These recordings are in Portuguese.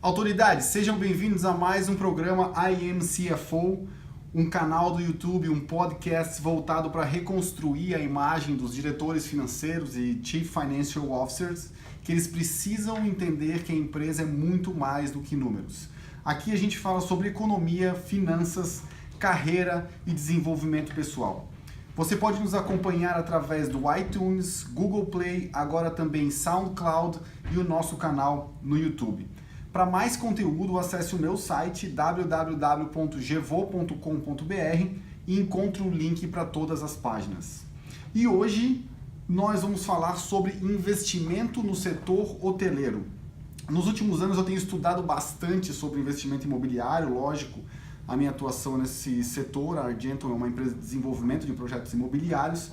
Autoridades, sejam bem-vindos a mais um programa I Am CFO, um canal do YouTube, um podcast voltado para reconstruir a imagem dos diretores financeiros e Chief Financial Officers, que eles precisam entender que a empresa é muito mais do que números. Aqui a gente fala sobre economia, finanças, carreira e desenvolvimento pessoal. Você pode nos acompanhar através do iTunes, Google Play, agora também SoundCloud e o nosso canal no YouTube. Para mais conteúdo, acesse o meu site www.gevo.com.br e encontre o link para todas as páginas. E hoje nós vamos falar sobre investimento no setor hoteleiro. Nos últimos anos eu tenho estudado bastante sobre investimento imobiliário, lógico, a minha atuação nesse setor. A Argentum é uma empresa de desenvolvimento de projetos imobiliários,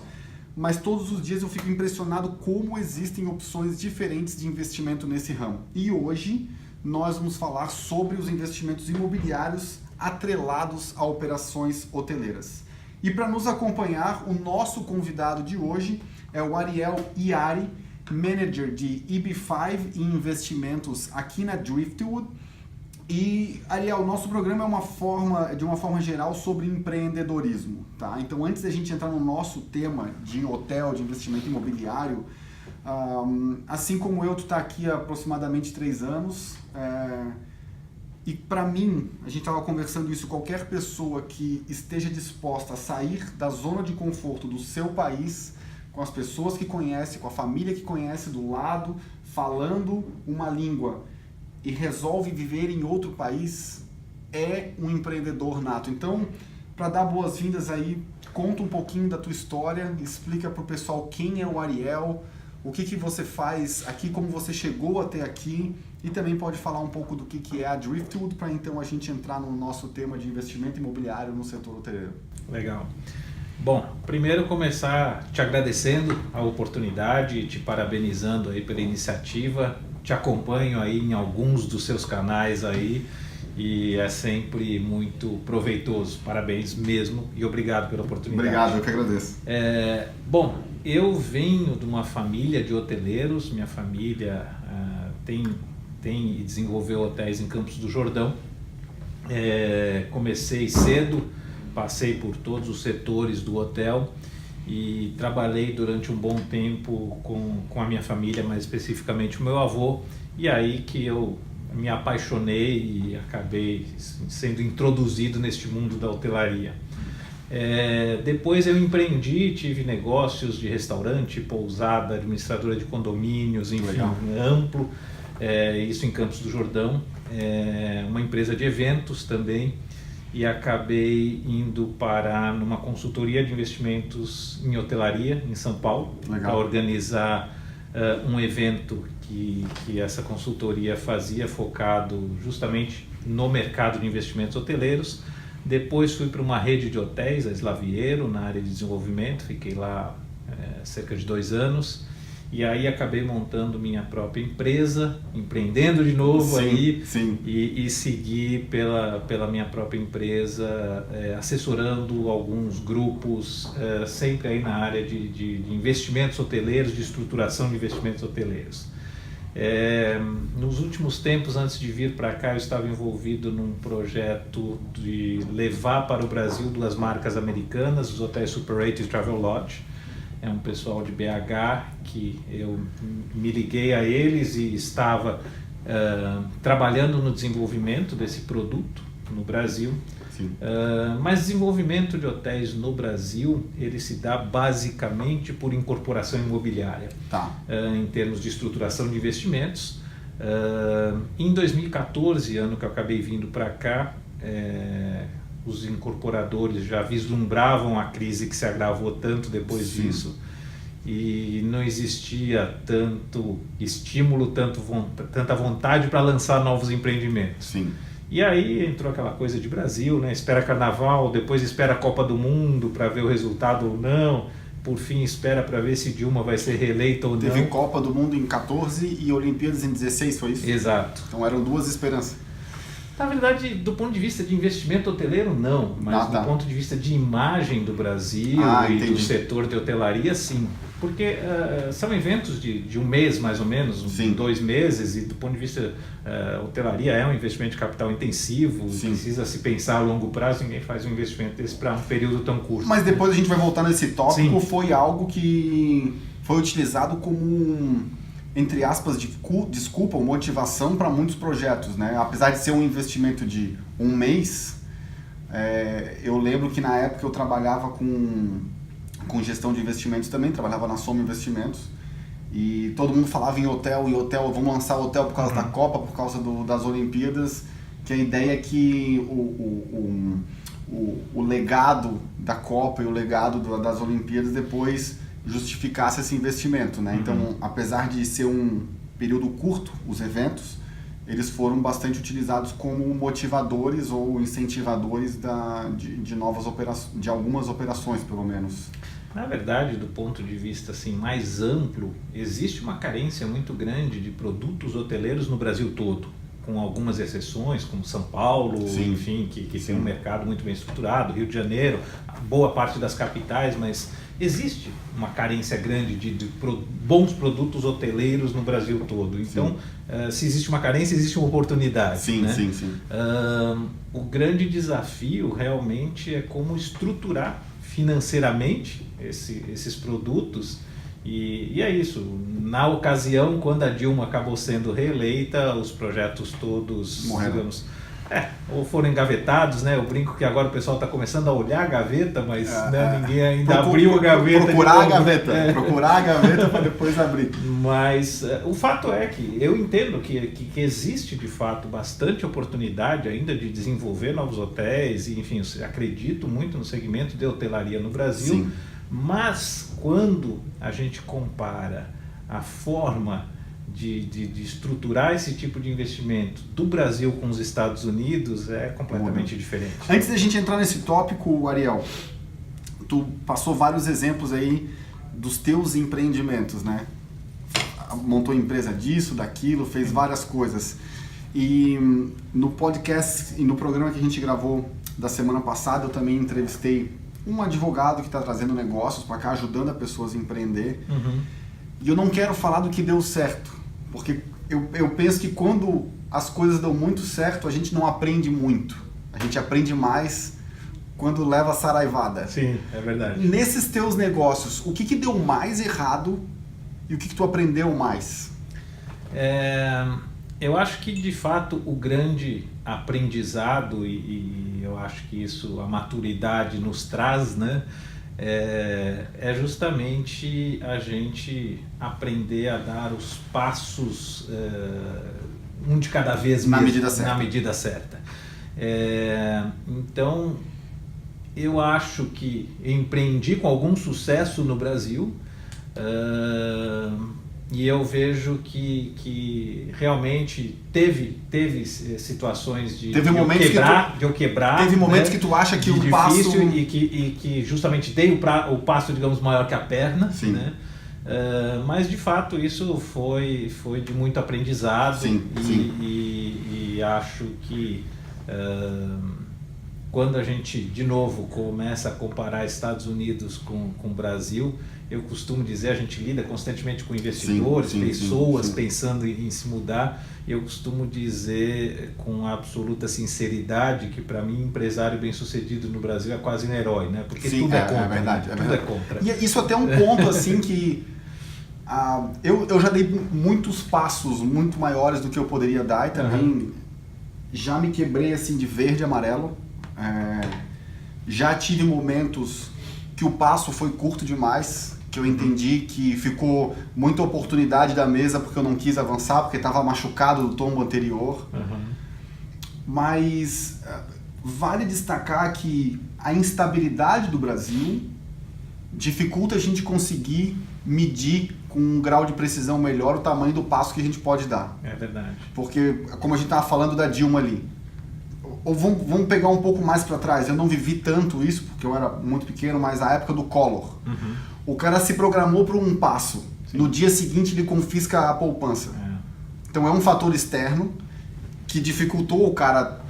mas todos os dias eu fico impressionado como existem opções diferentes de investimento nesse ramo. E hoje nós vamos falar sobre os investimentos imobiliários atrelados a operações hoteleiras. E para nos acompanhar, o nosso convidado de hoje é o Ariel Iari, Manager de EB5 em investimentos aqui na Driftwood. E, Ariel, nosso programa é de uma forma geral sobre empreendedorismo, tá? Então, antes da gente entrar no nosso tema de hotel, de investimento imobiliário, assim como eu, tu está aqui há aproximadamente 3 anos, e para mim, a gente estava conversando isso, qualquer pessoa que esteja disposta a sair da zona de conforto do seu país, com as pessoas que conhece, com a família que conhece do lado, falando uma língua e resolve viver em outro país, é um empreendedor nato. Então, para dar boas-vindas aí, conta um pouquinho da tua história, explica para o pessoal quem é o Ariel, o que você faz aqui, como você chegou até aqui, e também pode falar um pouco do que é a Driftwood, para então a gente entrar no nosso tema de investimento imobiliário no setor hoteleiro. Legal. Bom, primeiro começar te agradecendo a oportunidade, te parabenizando aí pela iniciativa, te acompanho aí em alguns dos seus canais aí e é sempre muito proveitoso. Parabéns mesmo e obrigado pela oportunidade. Obrigado, eu que agradeço. Bom, eu venho de uma família de hoteleiros, minha família tem e desenvolveu hotéis em Campos do Jordão. Comecei cedo, passei por todos os setores do hotel e trabalhei durante um bom tempo com a minha família, mais especificamente o meu avô, e aí que eu me apaixonei e acabei sendo introduzido neste mundo da hotelaria. Depois eu empreendi, tive negócios de restaurante, pousada, administradora de condomínios, enfim, legal, amplo, isso em Campos do Jordão, uma empresa de eventos também, e acabei indo parar numa consultoria de investimentos em hotelaria em São Paulo, para organizar um evento que essa consultoria fazia focado justamente no mercado de investimentos hoteleiros. Depois fui para uma rede de hotéis, a Slaviero, na área de desenvolvimento, fiquei lá cerca de 2 anos. E aí acabei montando minha própria empresa, empreendendo de novo, sim. E segui pela minha própria empresa, assessorando alguns grupos, sempre aí na área de investimentos hoteleiros, de estruturação de investimentos hoteleiros. Nos últimos tempos, antes de vir para cá, eu estava envolvido num projeto de levar para o Brasil 2 marcas americanas, os hotéis Super 8 e Travelodge. É um pessoal de BH que eu me liguei a eles e estava trabalhando no desenvolvimento desse produto no Brasil. Mas desenvolvimento de hotéis no Brasil, ele se dá basicamente por incorporação imobiliária, em termos de estruturação de investimentos. Em 2014, ano que eu acabei vindo para cá, os incorporadores já vislumbravam a crise que se agravou tanto depois disso e não existia tanto estímulo, tanta vontade para lançar novos empreendimentos. E aí entrou aquela coisa de Brasil, né? Espera Carnaval, depois espera a Copa do Mundo para ver o resultado ou não, por fim espera para ver se Dilma vai ser reeleita ou não. Teve Copa do Mundo em 14 e Olimpíadas em 16, foi isso? Exato. Então eram 2 esperanças. Na verdade, do ponto de vista de investimento hoteleiro, não. Mas do ponto de vista de imagem do Brasil e do setor de hotelaria, sim. Porque são eventos de um mês, mais ou menos, 2 meses, e do ponto de vista hotelaria é um investimento de capital intensivo, precisa se pensar a longo prazo, ninguém faz um investimento desse para um período tão curto. Mas depois a gente vai voltar nesse tópico, foi algo que foi utilizado como entre aspas, desculpa, motivação para muitos projetos, né? Apesar de ser um investimento de um mês, eu lembro que na época eu trabalhava com gestão de investimentos também, trabalhava na Soma Investimentos, e todo mundo falava em hotel, vamos lançar hotel por causa da Copa, por causa das Olimpíadas, que a ideia é que o legado da Copa e o legado das Olimpíadas depois justificasse esse investimento, né? Então, apesar de ser um período curto, os eventos, eles foram bastante utilizados como motivadores ou incentivadores de novas operações, de algumas operações, pelo menos. Na verdade, do ponto de vista assim, mais amplo, existe uma carência muito grande de produtos hoteleiros no Brasil todo, com algumas exceções, como São Paulo, enfim, que tem um mercado muito bem estruturado, Rio de Janeiro, boa parte das capitais, mas existe uma carência grande de bons produtos hoteleiros no Brasil todo. Então, se existe uma carência, existe uma oportunidade. Né? O grande desafio realmente é como estruturar financeiramente esses produtos. E é isso. Na ocasião, quando a Dilma acabou sendo reeleita, os projetos todos, digamos, ou foram engavetados, né? Eu brinco que agora o pessoal está começando a olhar a gaveta, mas ninguém ainda abriu a gaveta. Procurar a gaveta para depois abrir. Mas o fato é que eu entendo que existe de fato bastante oportunidade ainda de desenvolver novos hotéis, e enfim, acredito muito no segmento de hotelaria no Brasil, mas quando a gente compara a forma de estruturar esse tipo de investimento do Brasil com os Estados Unidos é completamente diferente. Antes da gente entrar nesse tópico, Ariel, tu passou vários exemplos aí dos teus empreendimentos, né? Montou empresa disso, daquilo, fez várias coisas. E no podcast e no programa que a gente gravou da semana passada, eu também entrevistei um advogado que está trazendo negócios para cá, ajudando as pessoas a empreender. E eu não quero falar do que deu certo, porque eu penso que quando as coisas dão muito certo, a gente não aprende muito. A gente aprende mais quando leva a saraivada. Sim, é verdade. Nesses teus negócios, o que deu mais errado e o que tu aprendeu mais? Eu acho que, de fato, o grande aprendizado, e eu acho que isso a maturidade nos traz, né? É justamente a gente aprender a dar os passos um de cada vez na mesmo, medida certa. Então, eu acho que empreendi com algum sucesso no Brasil, e eu vejo que realmente teve situações de eu quebrar. Teve momentos, né, que tu acha que o passo... E que justamente dei o passo, digamos, maior que a perna. Né? Mas, de fato, isso foi de muito aprendizado. E acho que quando a gente, de novo, começa a comparar Estados Unidos com o Brasil, eu costumo dizer, a gente lida constantemente com investidores, pessoas pensando em se mudar, e eu costumo dizer com absoluta sinceridade que, para mim, empresário bem-sucedido no Brasil é quase um herói, né? Porque tudo é contra. É verdade. Tudo é contra. E isso até é um ponto assim que eu já dei muitos passos muito maiores do que eu poderia dar, e também já me quebrei assim de verde e amarelo. Já tive momentos que o passo foi curto demais, que eu entendi que ficou muita oportunidade da mesa porque eu não quis avançar, porque estava machucado do tombo anterior. Mas vale destacar que a instabilidade do Brasil dificulta a gente conseguir medir com um grau de precisão melhor o tamanho do passo que a gente pode dar. É verdade. Porque, como a gente estava falando da Dilma ali, ou vamos pegar um pouco mais para trás, eu não vivi tanto isso, porque eu era muito pequeno, mas a época do Collor. O cara se programou para um passo, no dia seguinte ele confisca a poupança. Então é um fator externo que dificultou o cara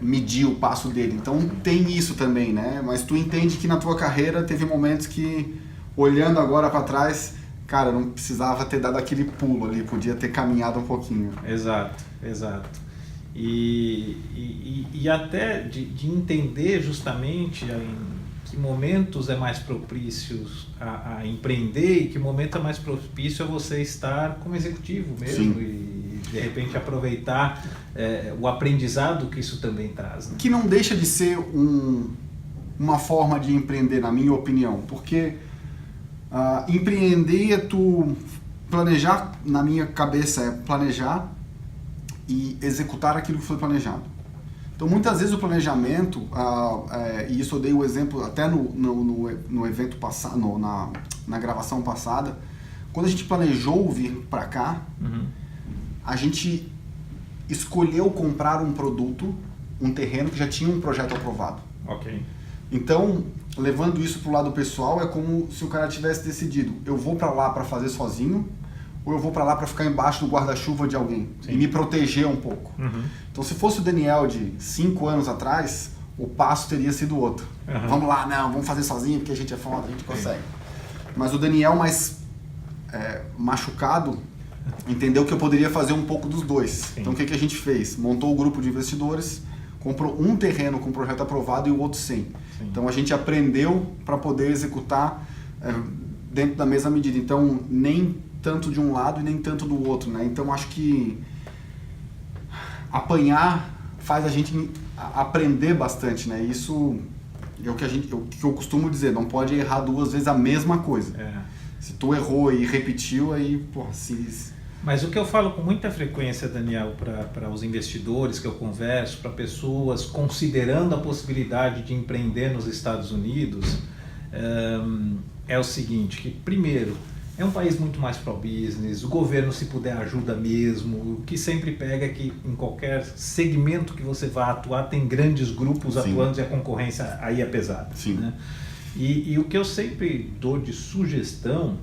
medir o passo dele. Então tem isso também, né? Mas tu entende que na tua carreira teve momentos que, olhando agora para trás, cara, não precisava ter dado aquele pulo ali, podia ter caminhado um pouquinho. Exato, exato. E até de entender justamente em que momentos é mais propícios a empreender e que momento é mais propício a você estar como executivo mesmo. Sim. E de repente aproveitar o aprendizado que isso também traz. Né? Que não deixa de ser uma forma de empreender, na minha opinião, porque empreender é tu planejar, na minha cabeça é planejar e executar aquilo que foi planejado. Então, muitas vezes o planejamento, e isso eu dei o exemplo até no evento passado, na gravação passada, quando a gente planejou vir para cá, a gente escolheu comprar um produto, um terreno que já tinha um projeto aprovado. Ok. Então, levando isso para o lado pessoal, é como se o cara tivesse decidido, eu vou para lá para fazer sozinho, ou eu vou para lá para ficar embaixo do guarda-chuva de alguém. Sim. E me proteger um pouco. Então, se fosse o Daniel de 5 anos atrás, o passo teria sido outro. Vamos lá, não, vamos fazer sozinho porque a gente é foda, a gente consegue. Mas o Daniel mais machucado entendeu que eu poderia fazer um pouco dos dois. Sim. Então, o que a gente fez? Montou o grupo de investidores, comprou um terreno com projeto aprovado e o outro sem. Sim. Então, a gente aprendeu para poder executar dentro da mesma medida. Então, nem tanto de um lado e nem tanto do outro, né? Então acho que apanhar faz a gente aprender bastante, né? Isso é o que eu costumo dizer, não pode errar 2 vezes a mesma coisa. Se tu errou e repetiu, aí, porra, Mas o que eu falo com muita frequência, Daniel, para os investidores que eu converso, para pessoas considerando a possibilidade de empreender nos Estados Unidos, é o seguinte, que primeiro, é um país muito mais pro-business, o governo, se puder, ajuda mesmo. O que sempre pega é que em qualquer segmento que você vá atuar, tem grandes grupos Sim. atuando e a concorrência aí é pesada. Sim. Né? E o que eu sempre dou de sugestão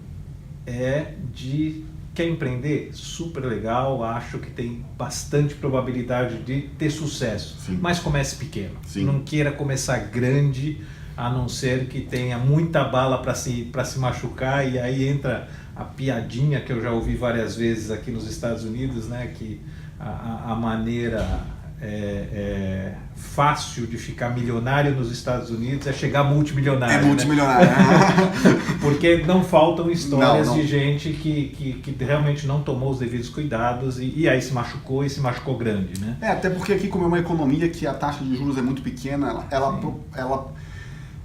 é de... Quer empreender? Super legal, acho que tem bastante probabilidade de ter sucesso. Sim. Mas comece pequeno. Sim. Não queira começar grande, a não ser que tenha muita bala para se machucar, e aí entra a piadinha que eu já ouvi várias vezes aqui nos Estados Unidos, né, que a maneira fácil de ficar milionário nos Estados Unidos é chegar multimilionário. É multimilionário. Né? Porque não faltam histórias de gente que realmente não tomou os devidos cuidados e aí se machucou grande. Né? Até porque aqui, como é uma economia que a taxa de juros é muito pequena,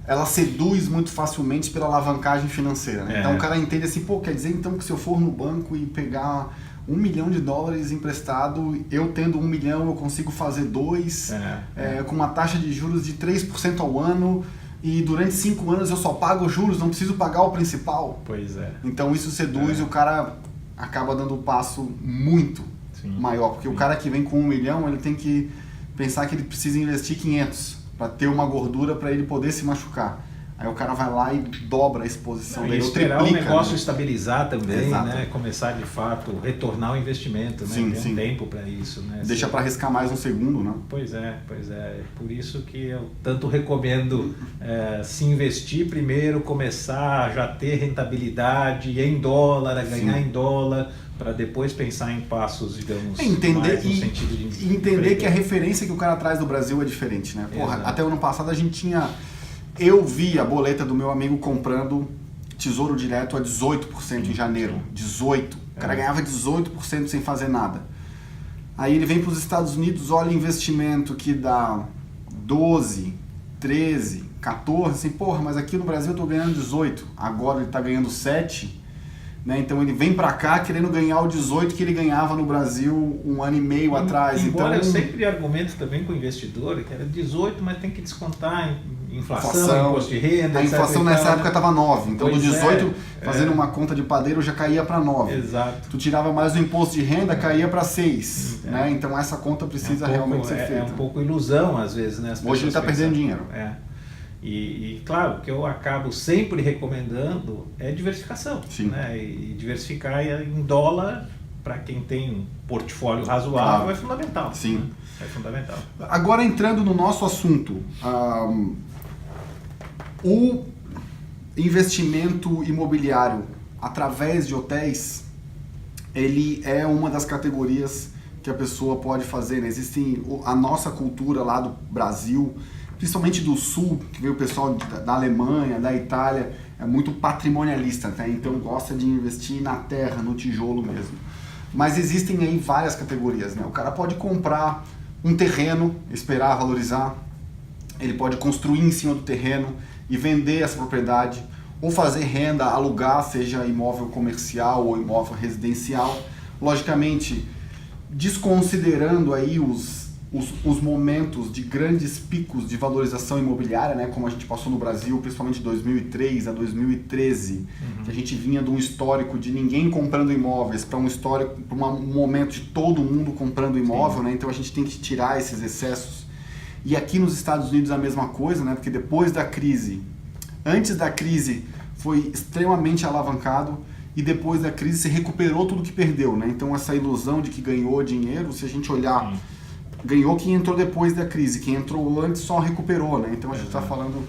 ela seduz muito facilmente pela alavancagem financeira. Né? Então o cara entende assim, quer dizer então que se eu for no banco e pegar $1 milhão emprestado, eu tendo 1 milhão eu consigo fazer 2, com uma taxa de juros de 3% ao ano, e durante 5 anos eu só pago os juros, não preciso pagar o principal. Pois é. Então isso seduz e o cara acaba dando um passo muito maior, porque o cara que vem com 1 milhão, ele tem que pensar que ele precisa investir 500 para ter uma gordura para ele poder se machucar. Aí o cara vai lá e dobra a exposição dele. E esperar o negócio, né? estabilizar também, Exato. Né? Começar de fato, retornar o investimento, né? Tem um tempo para isso. Né? Deixa para arriscar mais um segundo, né? Pois é. Por isso que eu tanto recomendo se investir primeiro, começar a já ter rentabilidade em dólar, a ganhar em dólar, para depois pensar em passos, digamos, mais no sentido de entender que a referência que o cara traz do Brasil é diferente, né? Até o ano passado a gente tinha... Eu vi a boleta do meu amigo comprando Tesouro Direto a 18% em janeiro. 18%. O cara ganhava 18% sem fazer nada. Aí ele vem para os Estados Unidos, olha investimento que dá 12, 13, 14, assim, mas aqui no Brasil eu estou ganhando 18%. Agora ele está ganhando 7%. Né? Então ele vem para cá querendo ganhar o 18 que ele ganhava no Brasil 1 ano e meio atrás. Embora eu sempre argumento também com o investidor que era 18, mas tem que descontar inflação, imposto de renda. A inflação nessa época estava 9, então do 18, fazendo uma conta de padeiro, já caía para 9. Exato. Tu tirava mais o imposto de renda, caía para 6. Né? Então essa conta precisa realmente ser feita. É um pouco ilusão às vezes, né? Hoje ele está perdendo dinheiro. E claro, o que eu acabo sempre recomendando é diversificação. Sim. Né? E diversificar em dólar para quem tem um portfólio razoável, Claro. é fundamental. Sim. Né? É fundamental. Agora entrando no nosso assunto, o investimento imobiliário através de hotéis, ele é uma das categorias que a pessoa pode fazer, né? Existem a nossa cultura lá do Brasil, principalmente do Sul, que veio o pessoal da Alemanha, da Itália, é muito patrimonialista, tá? Então gosta de investir na terra, no tijolo mesmo. Mas existem aí várias categorias, né? O cara pode comprar um terreno, esperar valorizar, ele pode construir em cima do terreno e vender essa propriedade, ou fazer renda, alugar, seja imóvel comercial ou imóvel residencial. Logicamente, desconsiderando aí os momentos de grandes picos de valorização imobiliária, né, como a gente passou no Brasil, principalmente de 2003 a 2013, que a gente vinha de um histórico de ninguém comprando imóveis para um histórico, para um momento de todo mundo comprando imóvel, né, então a gente tem que tirar esses excessos. E aqui nos Estados Unidos a mesma coisa, né, porque depois da crise, antes da crise foi extremamente alavancado, e depois da crise se recuperou tudo que perdeu, né? Então essa ilusão de que ganhou dinheiro, se a gente olhar, ganhou quem entrou depois da crise, quem entrou antes só recuperou, né? Então a gente está falando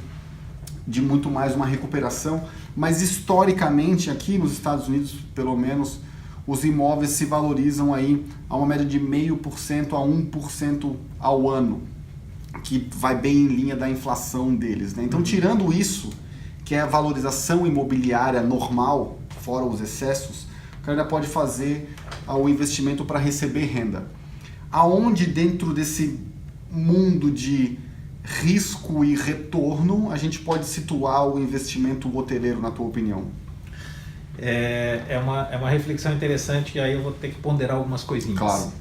de muito mais uma recuperação, mas historicamente aqui nos Estados Unidos, pelo menos, os imóveis se valorizam aí a uma média de 0,5% a 1% ao ano, que vai bem em linha da inflação deles, né? Então tirando isso, que é a valorização imobiliária normal, fora os excessos, o cara ainda pode fazer o investimento para receber renda. Aonde dentro desse mundo de risco e retorno a gente pode situar o investimento hoteleiro, na tua opinião? É uma reflexão interessante, e aí eu vou ter que ponderar algumas coisinhas. Claro.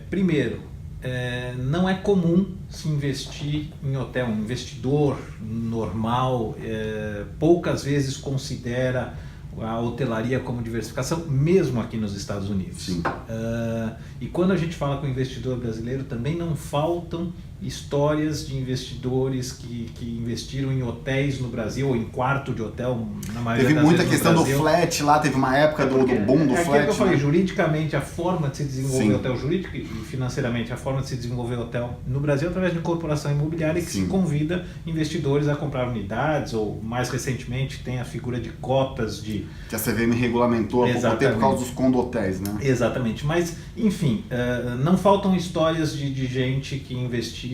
Primeiro, não é comum se investir em hotel. Um investidor normal poucas vezes considera a hotelaria como diversificação, mesmo aqui nos Estados Unidos. Sim. E quando a gente fala com o investidor brasileiro, também não faltam histórias de investidores que investiram em hotéis no Brasil, ou em quarto de hotel, na maioria Teve das muita vezes questão no do Brasil. flat lá, teve uma época do boom do É flat. aquilo que eu falei, né? juridicamente a forma de se desenvolver Sim. hotel jurídico e financeiramente a forma de se desenvolver hotel no Brasil é através de incorporação imobiliária que Sim. se convida investidores a comprar unidades, ou mais recentemente tem a figura de cotas de... Que a CVM regulamentou há pouco tempo por causa dos condotéis, né? Exatamente, mas enfim, não faltam histórias de gente que investiu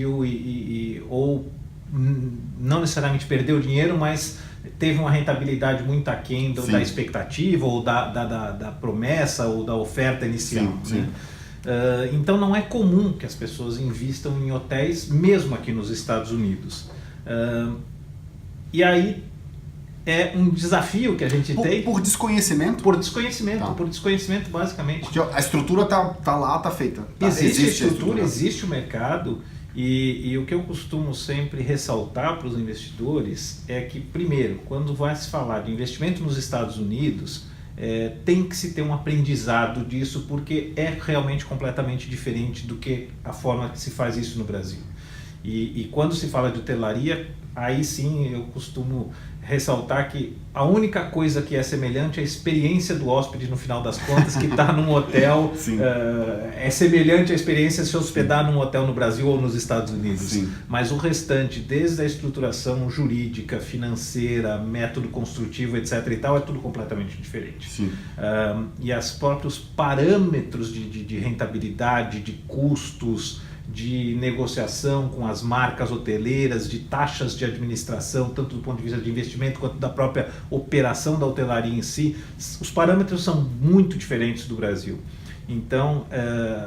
ou não necessariamente perdeu dinheiro, mas teve uma rentabilidade muito aquém da expectativa, ou da promessa, ou da oferta inicial. Sim, né? Então não é comum que as pessoas invistam em hotéis, mesmo aqui nos Estados Unidos. E aí é um desafio que a gente tem. Por desconhecimento? Por desconhecimento, Tá. por desconhecimento basicamente. Porque a estrutura tá lá, tá feita. Tá? Existe a estrutura, existe o mercado, e o que eu costumo sempre ressaltar para os investidores é que, primeiro, quando vai se falar de investimento nos Estados Unidos, tem que se ter um aprendizado disso, porque é realmente completamente diferente do que a forma que se faz isso no Brasil. E quando se fala de hotelaria, aí sim eu costumo ressaltar que a única coisa que é semelhante é a experiência do hóspede no final das contas, que está num hotel, é semelhante à experiência de se hospedar num hotel no Brasil ou nos Estados Unidos. Sim. Mas o restante, desde a estruturação jurídica, financeira, método construtivo, etc. e tal, é tudo completamente diferente. Sim. E os próprios parâmetros de rentabilidade, de custos, de negociação com as marcas hoteleiras, de taxas de administração, tanto do ponto de vista de investimento quanto da própria operação da hotelaria em si, os parâmetros são muito diferentes do Brasil. Então,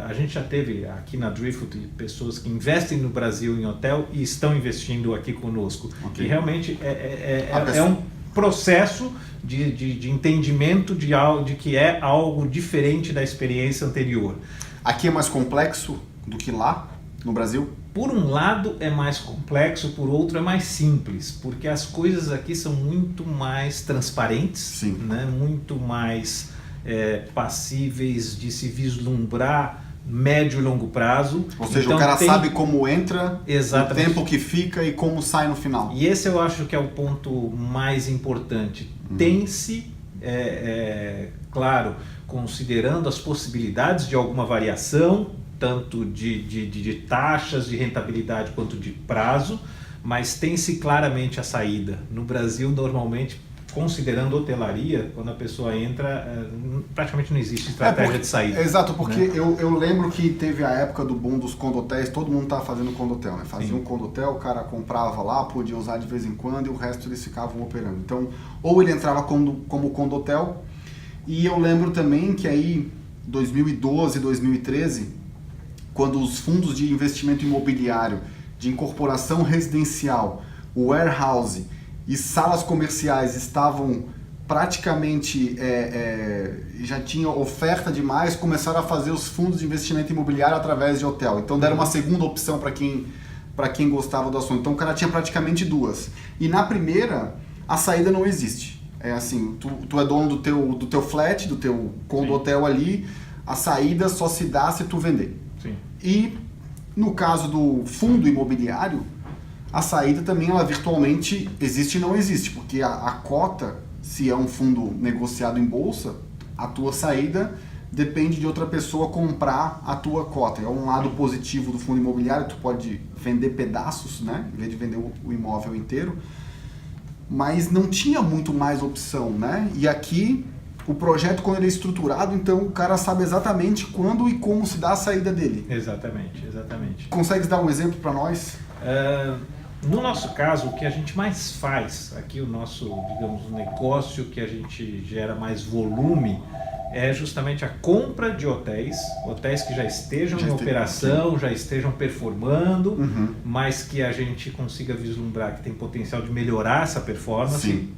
a gente já teve aqui na Driftwood pessoas que investem no Brasil em hotel e estão investindo aqui conosco. Okay. E realmente é um processo de entendimento de que é algo diferente da experiência anterior. Aqui é mais complexo do que lá, no Brasil? Por um lado é mais complexo, por outro é mais simples, porque as coisas aqui são muito mais transparentes, né? Muito mais passíveis de se vislumbrar médio e longo prazo. Ou seja, então, o cara sabe como entra, exatamente, o tempo que fica e como sai no final. E esse eu acho que é o ponto mais importante. Tem-se claro, considerando as possibilidades de alguma variação, tanto de taxas de rentabilidade quanto de prazo, mas tem-se claramente a saída. No Brasil, normalmente, considerando hotelaria, quando a pessoa entra, praticamente não existe estratégia de saída. Exato, porque né? eu lembro que teve a época do boom dos condotéis, todo mundo estava fazendo condotel, né? Fazia um condotel, o cara comprava lá, podia usar de vez em quando e o resto eles ficavam operando. Então, ou ele entrava como condotel, e eu lembro também que aí, 2012, 2013, quando os fundos de investimento imobiliário, de incorporação residencial, o warehouse e salas comerciais estavam praticamente, já tinha oferta demais, começaram a fazer os fundos de investimento imobiliário através de hotel. Então deram uma segunda opção para quem gostava do assunto. Então o cara tinha praticamente duas. E na primeira, a saída não existe. É assim, tu é dono do teu flat, do teu condo hotel ali, a saída só se dá se tu vender. Sim. E no caso do fundo imobiliário, a saída também ela virtualmente existe e não existe, porque a cota, se é um fundo negociado em bolsa, a tua saída depende de outra pessoa comprar a tua cota. É um lado positivo do fundo imobiliário, tu pode vender pedaços, né, em vez de vender o imóvel inteiro, mas não tinha muito mais opção, né? E aqui o projeto, quando ele é estruturado, então o cara sabe exatamente quando e como se dá a saída dele. Exatamente, exatamente. Consegue dar um exemplo para nós? No nosso caso, o que a gente mais faz aqui, o nosso, digamos, negócio que a gente gera mais volume, é justamente a compra de hotéis que já estejam em operação, já estejam performando, mas que a gente consiga vislumbrar que tem potencial de melhorar essa performance. Sim.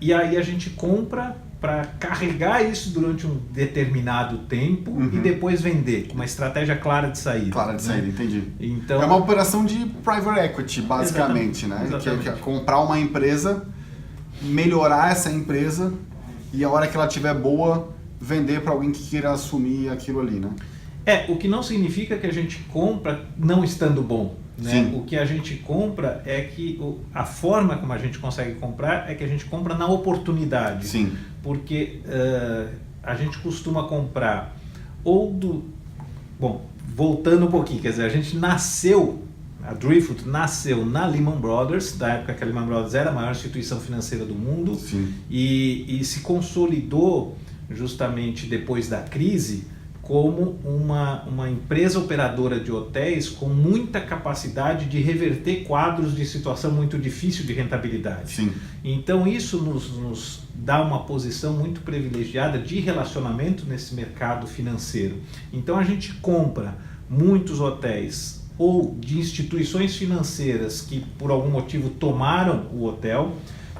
E aí a gente compra para carregar isso durante um determinado tempo e depois vender, com uma estratégia clara de saída. Clara de saída, entendi. Então, é uma operação de private equity, basicamente, exatamente, né? Que é comprar uma empresa, melhorar essa empresa e a hora que ela estiver boa, vender para alguém que queira assumir aquilo ali, né? O que não significa que a gente compra não estando bom. Né? O que a gente compra é que a forma como a gente consegue comprar é que a gente compra na oportunidade. Sim. Porque a gente costuma comprar Bom, voltando um pouquinho, quer dizer, a gente nasceu, a Driftwood nasceu na Lehman Brothers, da época que a Lehman Brothers era a maior instituição financeira do mundo. Sim. E se consolidou justamente depois da crise como uma empresa operadora de hotéis com muita capacidade de reverter quadros de situação muito difícil de rentabilidade. Sim. Então isso nos dá uma posição muito privilegiada de relacionamento nesse mercado financeiro. Então a gente compra muitos hotéis ou de instituições financeiras que por algum motivo tomaram o hotel,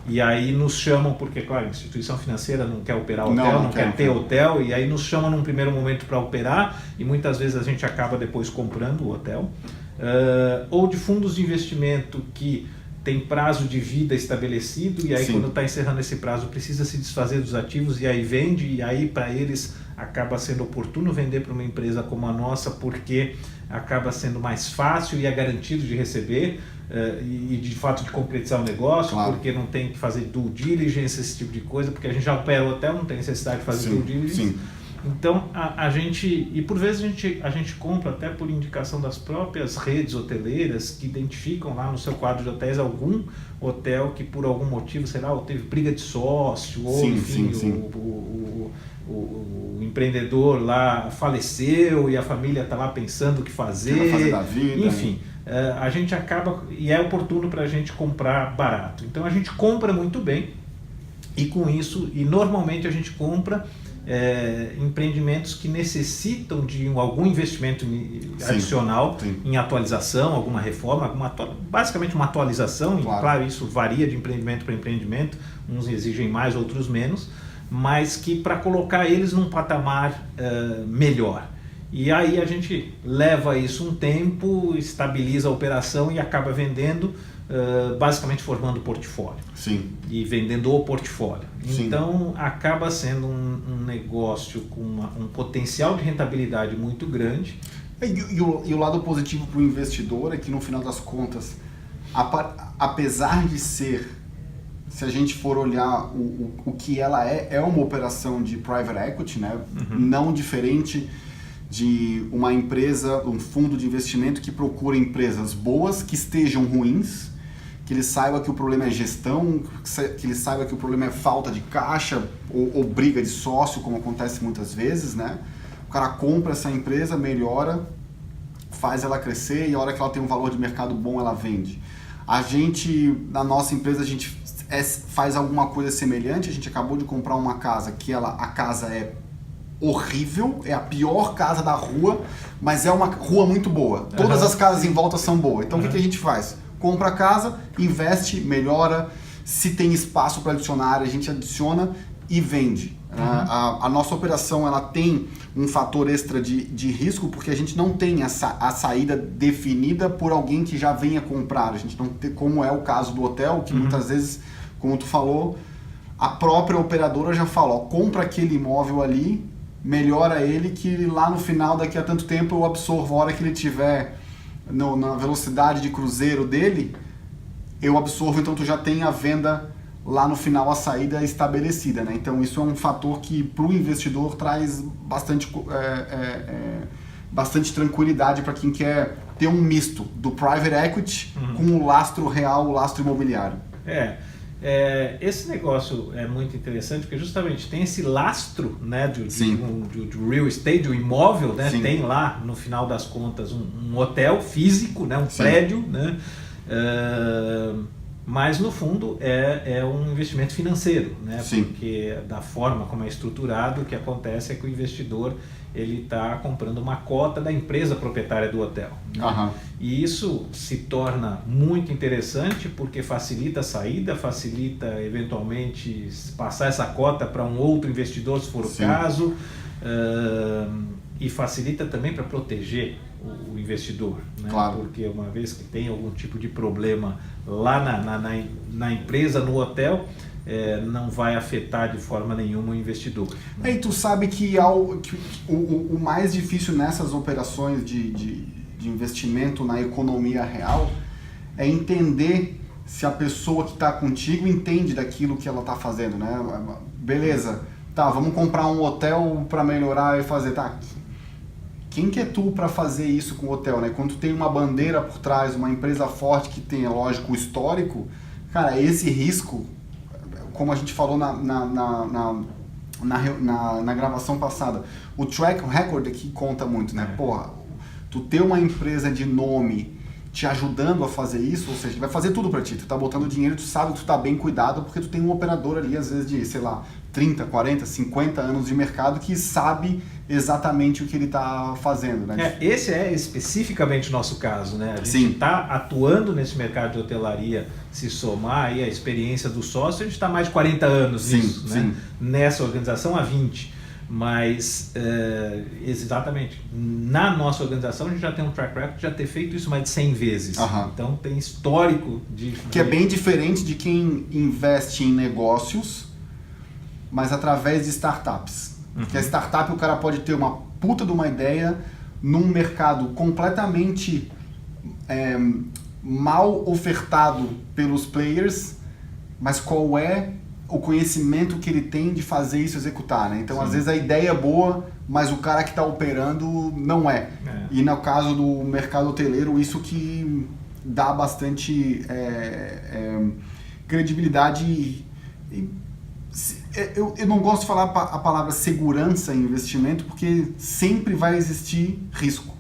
e aí nos chamam, porque, claro, a instituição financeira não quer operar hotel, não quer ter hotel, e aí nos chamam num primeiro momento para operar, e muitas vezes a gente acaba depois comprando o hotel. Ou de fundos de investimento que tem prazo de vida estabelecido, e aí quando está encerrando esse prazo precisa se desfazer dos ativos, e aí vende, e aí para eles acaba sendo oportuno vender para uma empresa como a nossa, porque acaba sendo mais fácil e é garantido de receber, e de fato de concretizar o negócio, porque não tem que fazer due diligence, esse tipo de coisa, porque a gente já opera o hotel, não tem necessidade de fazer due diligence. Então a gente, e por vezes a gente compra até por indicação das próprias redes hoteleiras que identificam lá no seu quadro de hotéis algum hotel que por algum motivo, sei lá, ou teve briga de sócio, ou enfim, o empreendedor lá faleceu e a família está lá pensando o que fazer, da vida, enfim. A gente acaba, e é oportuno para a gente comprar barato. Então a gente compra muito bem, e com isso, e normalmente a gente compra empreendimentos que necessitam de algum investimento adicional em atualização, alguma reforma, basicamente uma atualização, e claro, isso varia de empreendimento para empreendimento, uns exigem mais, outros menos, mas que para colocar eles num patamar melhor. E aí a gente leva isso um tempo, estabiliza a operação e acaba vendendo, basicamente formando portfólio. Sim. E vendendo o portfólio. Sim. Então acaba sendo um negócio com um potencial de rentabilidade muito grande. E o lado positivo para o investidor é que no final das contas, apesar de ser se a gente for olhar o que ela é uma operação de private equity, né? Não diferente de uma empresa, um fundo de investimento que procura empresas boas, que estejam ruins, que ele saiba que o problema é gestão, que ele saiba que o problema é falta de caixa ou briga de sócio, como acontece muitas vezes, né? O cara compra essa empresa, melhora, faz ela crescer e a hora que ela tem um valor de mercado bom, ela vende. A gente, na nossa empresa, a gente faz alguma coisa semelhante. A gente acabou de comprar uma casa que a casa é horrível, é a pior casa da rua, mas é uma rua muito boa. Todas as casas em volta são boas. Então o que a gente faz? Compra a casa, investe, melhora. Se tem espaço para adicionar, a gente adiciona e vende. A nossa operação ela tem um fator extra de risco, porque a gente não tem a saída definida por alguém que já venha comprar. A gente não tem, como é o caso do hotel, que muitas vezes, como tu falou, a própria operadora já fala, ó, compra aquele imóvel ali, melhora ele, que lá no final, daqui a tanto tempo, eu absorvo. A hora que ele estiver na velocidade de cruzeiro dele, eu absorvo, então tu já tem a venda lá no final, a saída estabelecida, né? Então isso é um fator que para o investidor traz bastante tranquilidade para quem quer ter um misto do private equity com o lastro real, o lastro imobiliário. Esse negócio é muito interessante porque justamente tem esse lastro, né, de real estate, do imóvel, né? Tem lá no final das contas um hotel físico, né? Um prédio, né? Mas no fundo é um investimento financeiro, né? Porque da forma como é estruturado, o que acontece é que o investidor ele está comprando uma cota da empresa proprietária do hotel, né? E isso se torna muito interessante porque facilita a saída, facilita eventualmente passar essa cota para um outro investidor, se for o caso, e facilita também para proteger o investidor, né? Porque uma vez que tem algum tipo de problema lá na empresa, no hotel, não vai afetar de forma nenhuma o investidor, né? E tu sabe que o mais difícil nessas operações de investimento na economia real é entender se a pessoa que está contigo entende daquilo que ela está fazendo, né? Beleza, tá, vamos comprar um hotel para melhorar e fazer, tá? Quem que é tu para fazer isso com o hotel, né? Quando tu tem uma bandeira por trás, uma empresa forte que tem, lógico, o histórico, cara, esse risco, como a gente falou na gravação passada, o track record aqui conta muito, né? Porra, tu ter uma empresa de nome te ajudando a fazer isso, ou seja, vai fazer tudo para ti, tu tá botando dinheiro, tu sabe que tu tá bem cuidado, porque tu tem um operador ali, às vezes de, sei lá, 30, 40, 50 anos de mercado que sabe exatamente o que ele está fazendo, né? Esse é especificamente o nosso caso, né? A gente está atuando nesse mercado de hotelaria, se somar aí a experiência do sócio, a gente está mais de 40 anos nisso, né? Nessa organização há 20. Mas, exatamente, na nossa organização a gente já tem um track record de já ter feito isso mais de 100 vezes. Então tem histórico de... Que é bem diferente de quem investe em negócios, mas através de startups. Porque a startup, o cara pode ter uma puta de uma ideia num mercado completamente mal ofertado pelos players, mas qual é o conhecimento que ele tem de fazer isso executar, né? Então, às vezes a ideia é boa, mas o cara que está operando não é. E no caso do mercado hoteleiro, isso que dá bastante credibilidade. Eu não gosto de falar a palavra segurança em investimento, porque sempre vai existir risco.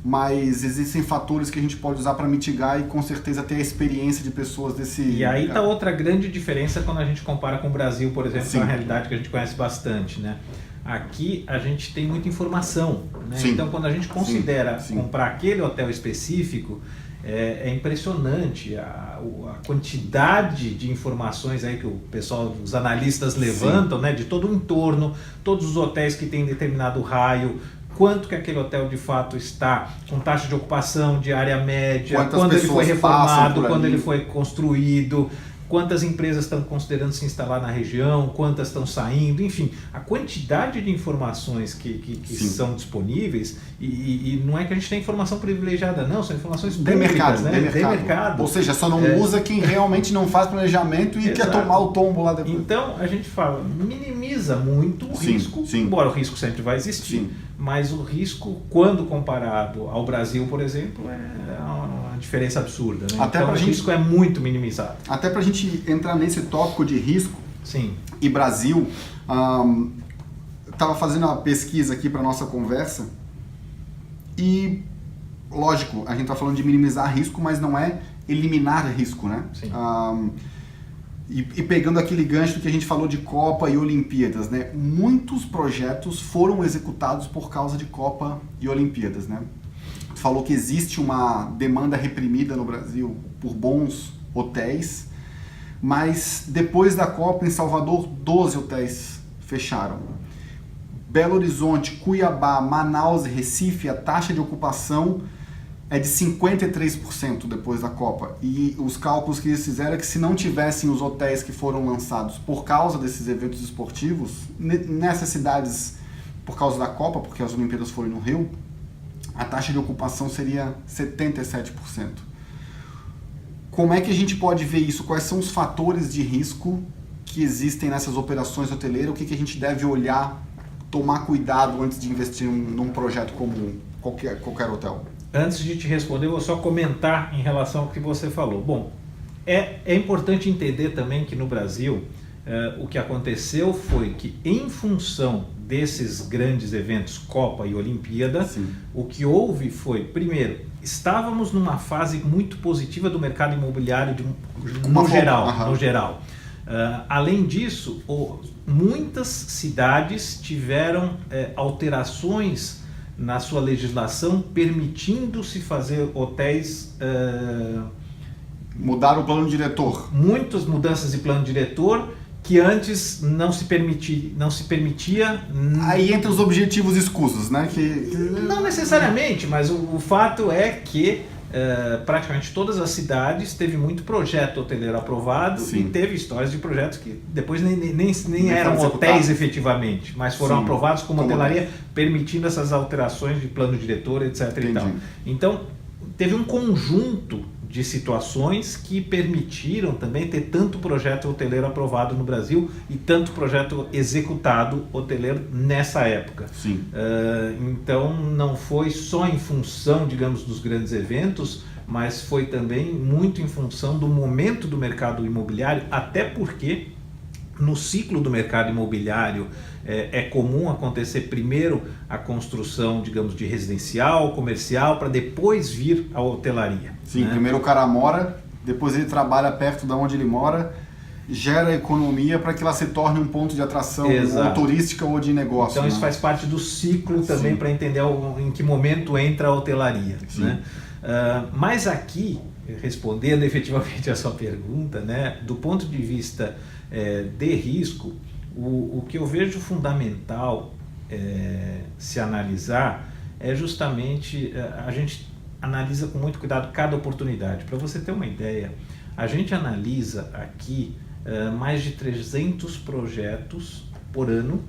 Mas existem fatores que a gente pode usar para mitigar e com certeza ter a experiência de pessoas desse... E aí está outra grande diferença quando a gente compara com o Brasil, por exemplo, que é uma realidade que a gente conhece bastante, né? Aqui a gente tem muita informação, né? Então quando a gente considera comprar aquele hotel específico, é impressionante a quantidade de informações aí que o pessoal, os analistas levantam, né? De todo o entorno, todos os hotéis que têm determinado raio, quanto que aquele hotel de fato está com taxa de ocupação, de área média, quando ele foi reformado, quando ele foi construído, quantas empresas estão considerando se instalar na região, quantas estão saindo, enfim, a quantidade de informações que são disponíveis, e não é que a gente tem informação privilegiada, não, são informações públicas, né? De mercado. Ou seja, só não usa quem realmente não faz planejamento e quer tomar o tombo lá depois. Então, a gente fala, minimiza muito o risco, embora o risco sempre vai existir, mas o risco, quando comparado ao Brasil, por exemplo, é uma diferença absurda, né? Até então, o risco é muito minimizado. Até para a gente entrar nesse tópico de risco, sim, e Brasil, estava fazendo uma pesquisa aqui para nossa conversa e, lógico, a gente está falando de minimizar risco, mas não é eliminar risco, né? Sim. E pegando aquele gancho que a gente falou de Copa e Olimpíadas, né? Muitos projetos foram executados por causa de Copa e Olimpíadas, né? Tu falou que existe uma demanda reprimida no Brasil por bons hotéis, mas depois da Copa em Salvador, 12 hotéis fecharam. Belo Horizonte, Cuiabá, Manaus e Recife, a taxa de ocupação é de 53% depois da Copa. E os cálculos que eles fizeram é que se não tivessem os hotéis que foram lançados por causa desses eventos esportivos, nessas cidades, por causa da Copa, porque as Olimpíadas foram no Rio, a taxa de ocupação seria 77%. Como é que a gente pode ver isso? Quais são os fatores de risco que existem nessas operações hoteleiras? O que a gente deve olhar, tomar cuidado antes de investir num projeto como qualquer hotel? Antes de te responder, eu vou só comentar em relação ao que você falou. Bom, é importante entender também que no Brasil o que aconteceu foi que, em função desses grandes eventos, Copa e Olimpíada, o que houve foi, primeiro, estávamos numa fase muito positiva do mercado imobiliário no geral. Além disso, muitas cidades tiveram alterações na sua legislação permitindo-se fazer hotéis... Mudaram o plano diretor. Muitas mudanças de plano diretor que antes não se permitia. Aí entra os objetivos escusos, né? Não necessariamente, mas o fato é que praticamente todas as cidades teve muito projeto hoteleiro aprovado e teve histórias de projetos que depois nem eram hotéis efetivamente, mas foram aprovados como hotelaria, permitindo essas alterações de plano diretor, etc. E tal. Então, teve um conjunto de situações que permitiram também ter tanto projeto hoteleiro aprovado no Brasil e tanto projeto executado hoteleiro nessa época. Então não foi só em função, digamos, dos grandes eventos, mas foi também muito em função do momento do mercado imobiliário, até porque no ciclo do mercado imobiliário é comum acontecer primeiro a construção, digamos, de residencial, comercial, para depois vir a hotelaria. Sim, primeiro o cara mora, depois ele trabalha perto de onde ele mora, gera economia para que ela se torne um ponto de atração ou turística ou de negócio. Então isso faz parte do ciclo também para entender em que momento entra a hotelaria. Né? Mas aqui, respondendo efetivamente a sua pergunta, né, do ponto de vista de risco, o que eu vejo fundamental se analisar é justamente, a gente analisa com muito cuidado cada oportunidade. Para você ter uma ideia, a gente analisa aqui mais de 300 projetos por ano.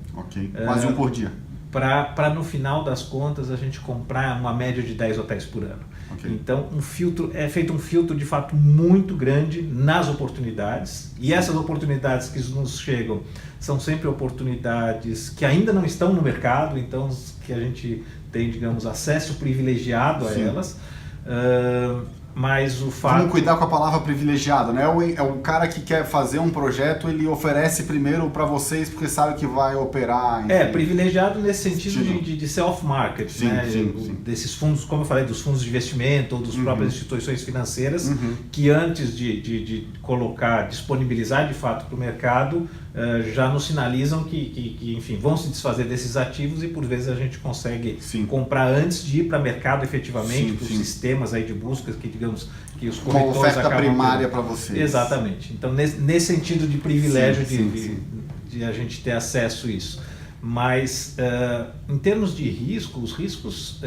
Quase um por dia. Para no final das contas a gente comprar uma média de 10 hotéis por ano. Então é feito um filtro de fato muito grande nas oportunidades, e essas oportunidades que nos chegam são sempre oportunidades que ainda não estão no mercado, então que a gente tem, digamos, acesso privilegiado a elas. Mas o fato... Vamos cuidar com a palavra privilegiado, né? É o cara que quer fazer um projeto, ele oferece primeiro para vocês porque sabe que vai operar. Enfim. Privilegiado nesse sentido de self-market, né? Desses fundos, como eu falei, dos fundos de investimento ou das próprias instituições financeiras, que antes de disponibilizar de fato para o mercado, já nos sinalizam que, enfim, vão se desfazer desses ativos, e por vezes a gente consegue comprar antes de ir para o mercado efetivamente, para os sistemas aí de busca que, digamos, que os corretores acabam... Uma oferta primária para vocês. Exatamente. Então, nesse sentido de privilégio de a gente ter acesso a isso. Mas, em termos de risco, os riscos,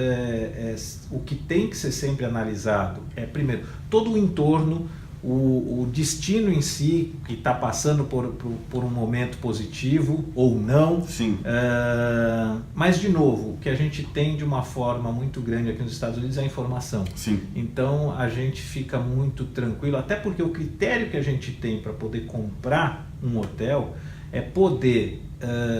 o que tem que ser sempre analisado é, primeiro, todo o entorno, o destino em si, que está passando por um momento positivo ou não. Sim. Mas, de novo, o que a gente tem de uma forma muito grande aqui nos Estados Unidos é a informação. Sim. Então, a gente fica muito tranquilo, até porque o critério que a gente tem para poder comprar um hotel é poder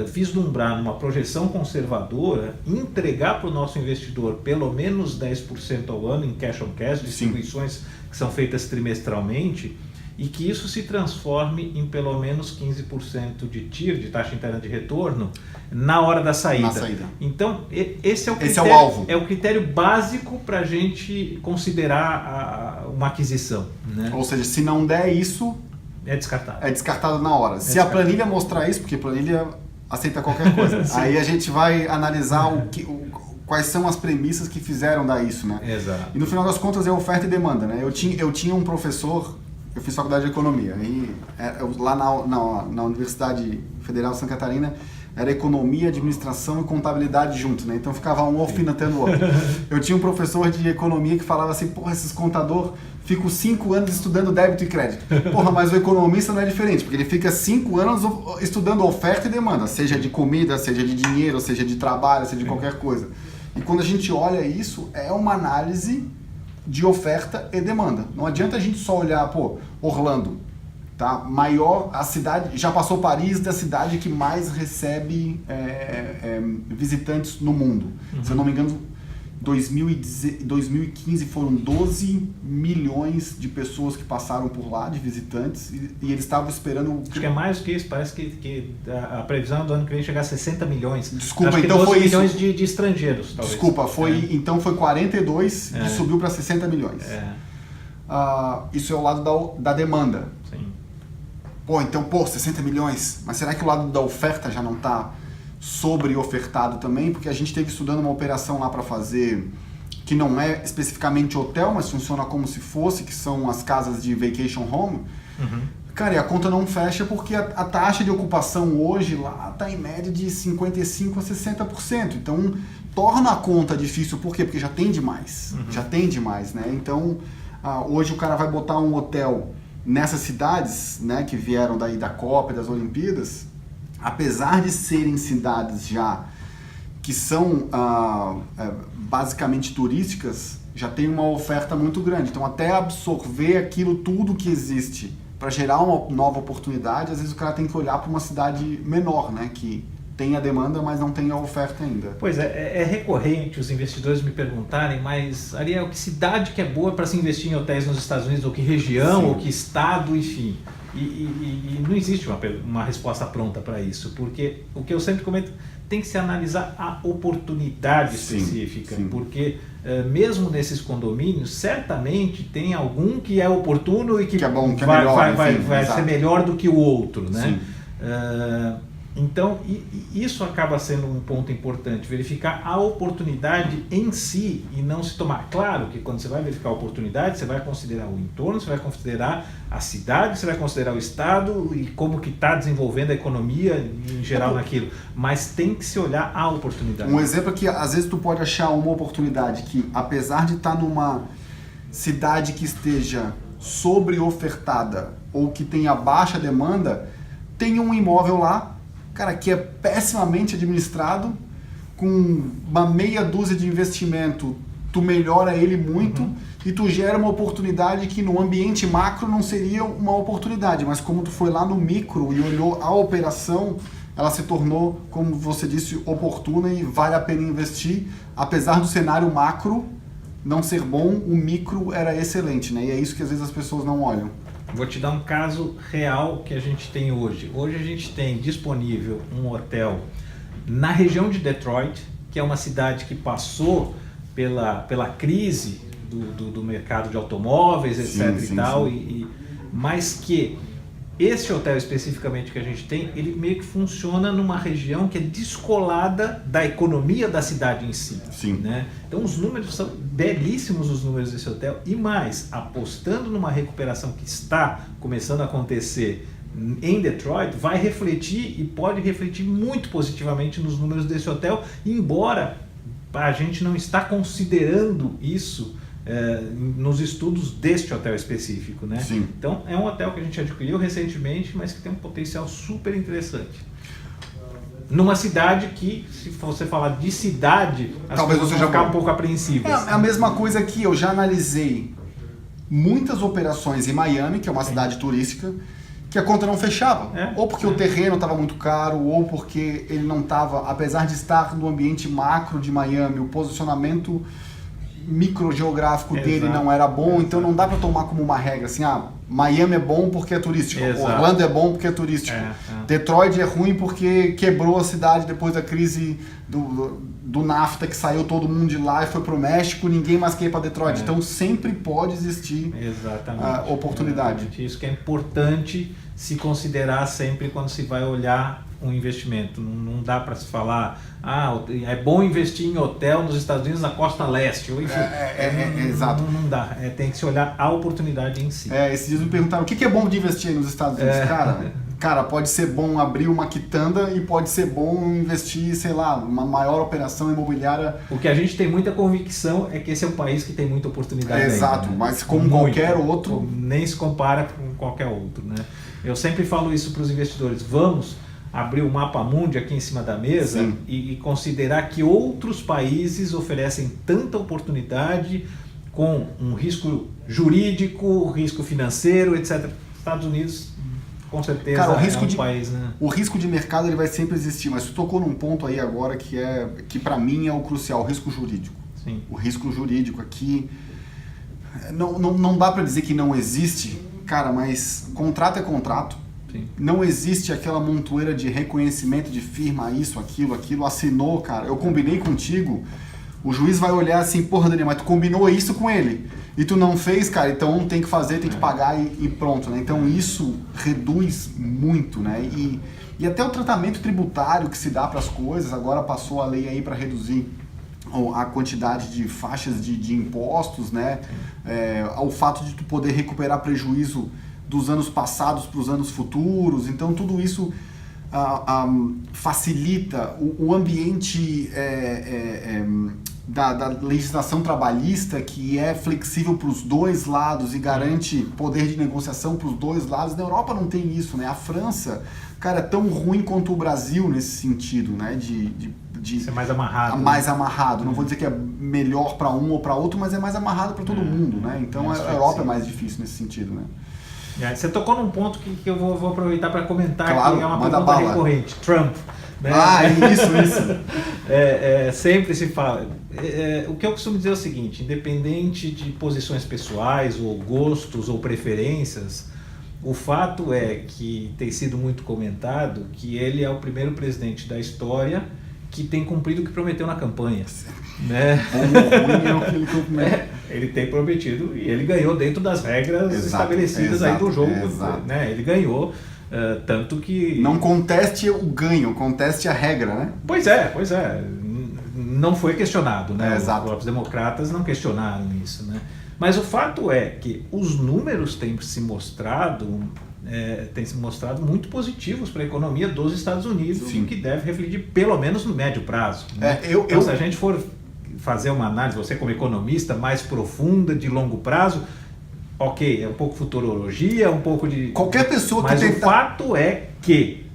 vislumbrar numa projeção conservadora, entregar para o nosso investidor pelo menos 10% ao ano em cash on cash, distribuições que são feitas trimestralmente, e que isso se transforme em pelo menos 15% de TIR, de taxa interna de retorno, na hora da saída. Então, esse é o critério, esse é o alvo. É o critério básico para a gente considerar uma aquisição. Né? Ou seja, se não der isso... É descartado. É descartado na hora. Se a planilha mostrar isso, porque a planilha aceita qualquer coisa, aí a gente vai analisar quais são as premissas que fizeram dar isso, né? Exato. E no final das contas é oferta e demanda, né? Eu tinha um professor, eu fiz faculdade de economia, e lá na Universidade Federal de Santa Catarina era economia, administração e contabilidade junto, né? Então ficava um alfinetando o outro. Eu tinha um professor de economia que falava assim, porra, esses contador ficam 5 anos estudando débito e crédito. Porra, mas o economista não é diferente, porque ele fica 5 anos estudando oferta e demanda, seja de comida, seja de dinheiro, seja de trabalho, seja de qualquer coisa. E quando a gente olha isso, é uma análise de oferta e demanda. Não adianta a gente só olhar, pô, Orlando, tá? Maior, a cidade, já passou Paris da cidade que mais recebe visitantes no mundo. Se eu não me engano, 2015 foram 12 milhões de pessoas que passaram por lá, de visitantes, e eles estavam esperando... Acho que é mais do que isso, parece que a previsão do ano que vem chegar a 60 milhões. Desculpa, acho que então 12 foi milhões isso. De estrangeiros, talvez. Desculpa, então foi 42 e subiu para 60 milhões. Isso é o lado da demanda. Sim. Pô, 60 milhões, mas será que o lado da oferta já não está sobre-ofertado também? Porque a gente esteve estudando uma operação lá para fazer, que não é especificamente hotel, mas funciona como se fosse, que são as casas de vacation home. Cara, e a conta não fecha porque a taxa de ocupação hoje lá está em média de 55% a 60%. Então, torna a conta difícil. Por quê? Porque já tem demais. Já tem demais, né? Então, hoje o cara vai botar um hotel nessas cidades, né, que vieram daí da Copa e das Olimpíadas, apesar de serem cidades já que são basicamente turísticas, já tem uma oferta muito grande. Então, até absorver aquilo tudo que existe para gerar uma nova oportunidade, às vezes o cara tem que olhar para uma cidade menor, né, que tem a demanda, mas não tem a oferta ainda. Pois é recorrente os investidores me perguntarem, mas Ariel, que cidade que é boa para se investir em hotéis nos Estados Unidos, ou que região, ou que estado, enfim. E não existe uma resposta pronta para isso, porque o que eu sempre comento, tem que se analisar a oportunidade específica, porque mesmo nesses condomínios, certamente tem algum que é oportuno e que é bom, que é melhor, vai ser melhor do que o outro, né? Então, isso acaba sendo um ponto importante, verificar a oportunidade em si e não se tomar. Claro que quando você vai verificar a oportunidade, você vai considerar o entorno, você vai considerar a cidade, você vai considerar o estado e como que está desenvolvendo a economia em geral naquilo. Mas tem que se olhar a oportunidade. Um exemplo é que às vezes tu pode achar uma oportunidade que, apesar de estar numa cidade que esteja sobre-ofertada ou que tenha baixa demanda, tem um imóvel lá, cara, que é pessimamente administrado, com uma meia dúzia de investimento, tu melhora ele muito e tu gera uma oportunidade que no ambiente macro não seria uma oportunidade, mas como tu foi lá no micro e olhou a operação, ela se tornou, como você disse, oportuna e vale a pena investir, apesar do cenário macro não ser bom, o micro era excelente, né? E é isso que às vezes as pessoas não olham. Vou te dar um caso real que a gente tem hoje. Hoje a gente tem disponível um hotel na região de Detroit, que é uma cidade que passou pela crise do mercado de automóveis, etc. Mas que esse hotel especificamente que a gente tem, ele meio que funciona numa região que é descolada da economia da cidade em si. Né? Então os números são belíssimos, os números desse hotel, e mais, apostando numa recuperação que está começando a acontecer em Detroit, vai refletir e pode refletir muito positivamente nos números desse hotel, embora a gente não está considerando isso nos estudos deste hotel específico, né? Sim. Então é um hotel que a gente adquiriu recentemente, mas que tem um potencial super interessante. Numa cidade que, se você falar de cidade, as Talvez pessoas você vão já ficar um pouco apreensivas. É a mesma coisa que eu já analisei muitas operações em Miami, que é uma cidade turística, que a conta não fechava. Ou porque o terreno estava muito caro, ou porque ele não estava, apesar de estar no ambiente macro de Miami, o posicionamento microgeográfico dele não era bom, então não dá para tomar como uma regra assim, Miami é bom porque é turístico, Orlando é bom porque é turístico, Detroit é ruim porque quebrou a cidade depois da crise do NAFTA, que saiu todo mundo de lá e foi pro México, ninguém mais quer ir para Detroit, então sempre pode existir oportunidade. Exatamente. Isso que é importante se considerar sempre quando se vai olhar um investimento. Não dá para se falar, é bom investir em hotel nos Estados Unidos na costa leste. Ou, enfim, exato. Não dá. Tem que se olhar a oportunidade em si. Esses dias me perguntaram o que é bom de investir nos Estados Unidos. Cara, pode ser bom abrir uma quitanda e pode ser bom investir, sei lá, uma maior operação imobiliária. O que a gente tem muita convicção é que esse é um país que tem muita oportunidade. Exato, ainda, né? mas como qualquer outro... Nem se compara com qualquer outro, né? Eu sempre falo isso para os investidores. Vamos abrir o mapa mundi aqui em cima da mesa e considerar que outros países oferecem tanta oportunidade com um risco jurídico, risco financeiro, etc. Estados Unidos, com certeza, cara, é um país, né? O risco de mercado ele vai sempre existir, mas tu tocou num ponto aí agora que para mim é o crucial, o risco jurídico. Sim. O risco jurídico aqui não dá para dizer que não existe, cara, mas contrato é contrato. Sim. Não existe aquela montoeira de reconhecimento de firma, isso, aquilo, assinou, cara, eu combinei contigo, o juiz vai olhar assim, porra, Daniel, mas tu combinou isso com ele e tu não fez, cara, então tem que fazer, tem que pagar e pronto, né? Então isso reduz muito, né? E até o tratamento tributário que se dá para as coisas, agora passou a lei aí para reduzir a quantidade de faixas de impostos, né? Ao fato de tu poder recuperar prejuízo dos anos passados para os anos futuros, então tudo isso facilita o ambiente da legislação trabalhista, que é flexível para os dois lados e garante poder de negociação para os dois lados. Na Europa não tem isso, né? A França, cara, é tão ruim quanto o Brasil nesse sentido, né? De ser mais amarrado. Mais amarrado. Não vou dizer que é melhor para um ou para outro, mas é mais amarrado para todo mundo, né? Então a Europa é mais difícil nesse sentido, né? Você tocou num ponto que eu vou aproveitar para comentar, claro, que é uma pergunta recorrente. Trump. Né? Isso. Sempre se fala. O que eu costumo dizer é o seguinte: independente de posições pessoais, ou gostos, ou preferências, o fato é que tem sido muito comentado que ele é o primeiro presidente da história que tem cumprido o que prometeu na campanha. Né? Ele tem prometido e ele ganhou dentro das regras estabelecidas aí do jogo. Né? Ele ganhou, tanto que... Não conteste o ganho, conteste a regra, né? Pois é. Não foi questionado, né? Os democratas não questionaram isso, né? Mas o fato é que os números têm se mostrado muito positivos para a economia dos Estados Unidos, o que deve refletir pelo menos no médio prazo. Né? Então, se a gente for fazer uma análise, você como economista, mais profunda, de longo prazo, ok, é um pouco futurologia, um pouco de... Qualquer pessoa que Mas o fato é que,